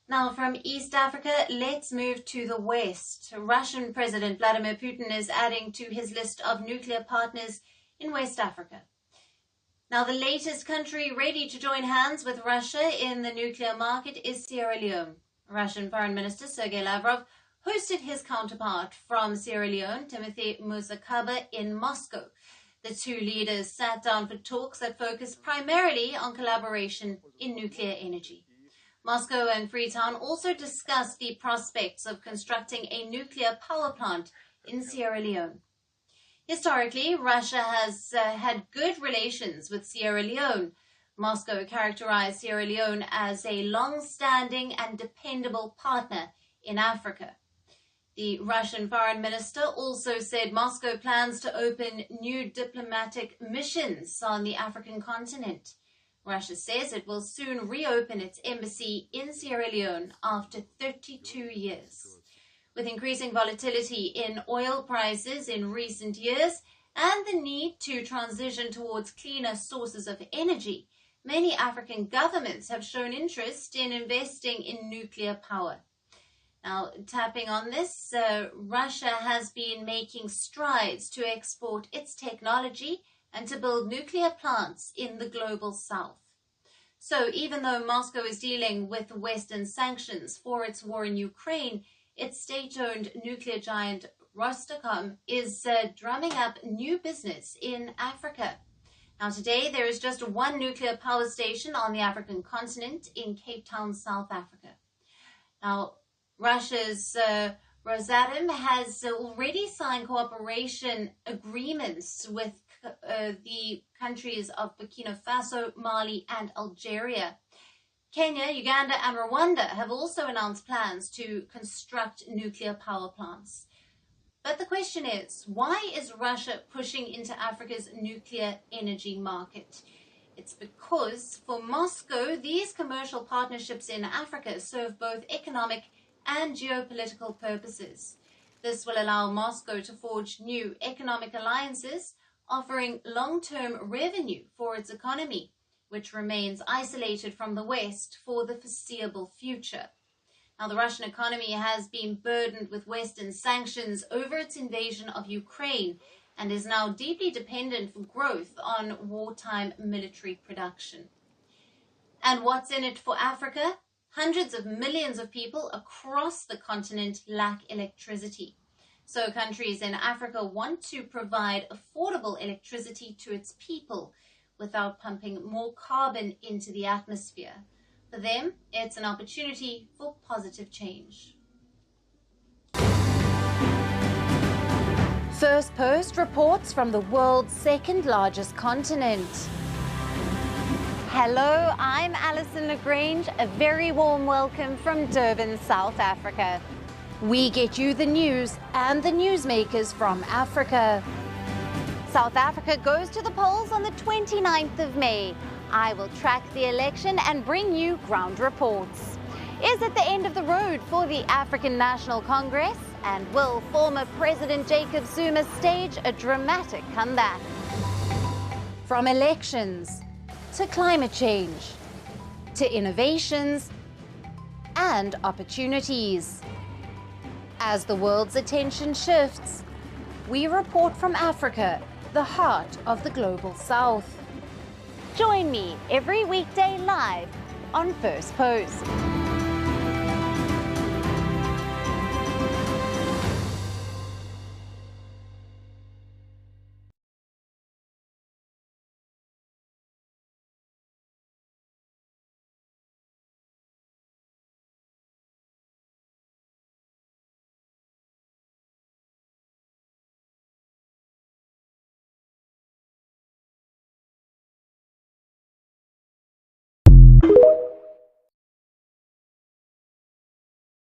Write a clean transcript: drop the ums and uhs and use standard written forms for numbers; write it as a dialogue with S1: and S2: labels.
S1: Now, from East Africa, let's move to the West. Russian President Vladimir Putin is adding to his list of nuclear partners in West Africa. Now, the latest country ready to join hands with Russia in the nuclear market is Sierra Leone. Russian Foreign Minister Sergei Lavrov hosted his counterpart from Sierra Leone, Timothy Musakaba, in Moscow. The two leaders sat down for talks that focused primarily on collaboration in nuclear energy. Moscow and Freetown also discussed the prospects of constructing a nuclear power plant in Sierra Leone. Historically, Russia has had good relations with Sierra Leone. Moscow characterized Sierra Leone as a long-standing and dependable partner in Africa. The Russian foreign minister also said Moscow plans to open new diplomatic missions on the African continent. Russia says it will soon reopen its embassy in Sierra Leone after 32 years. With increasing volatility in oil prices in recent years and the need to transition towards cleaner sources of energy, many African governments have shown interest in investing in nuclear power. Now, tapping on this, Russia has been making strides to export its technology and to build nuclear plants in the global south. So even though Moscow is dealing with Western sanctions for its war in Ukraine, its state-owned nuclear giant Rosatom is drumming up new business in Africa. Now today there is just one nuclear power station on the African continent in Cape Town, South Africa. Now Russia's Rosatom has already signed cooperation agreements with the countries of Burkina Faso, Mali and Algeria. Kenya, Uganda and Rwanda have also announced plans to construct nuclear power plants. But the question is, why is Russia pushing into Africa's nuclear energy market? It's because for Moscow, these commercial partnerships in Africa serve both economic and geopolitical purposes. This will allow Moscow to forge new economic alliances, offering long-term revenue for its economy, which remains isolated from the West for the foreseeable future. Now, the Russian economy has been burdened with Western sanctions over its invasion of Ukraine and is now deeply dependent for growth on wartime military production. And what's in it for Africa? Hundreds of millions of people across the continent lack electricity. So countries in Africa want to provide affordable electricity to its people without pumping more carbon into the atmosphere. For them, it's an opportunity for positive change.
S2: First Post reports from the world's second largest continent. Hello, I'm Alison Lagrange. A very warm welcome from Durban, South Africa. We get you the news and the newsmakers from Africa. South Africa goes to the polls on the 29th of May. I will track the election and bring you ground reports. Is it the end of the road for the African National Congress? And will former President Jacob Zuma stage a dramatic comeback? From elections to climate change to innovations and opportunities. As the world's attention shifts, we report from Africa, the heart of the global south. Join me every weekday live on First Post.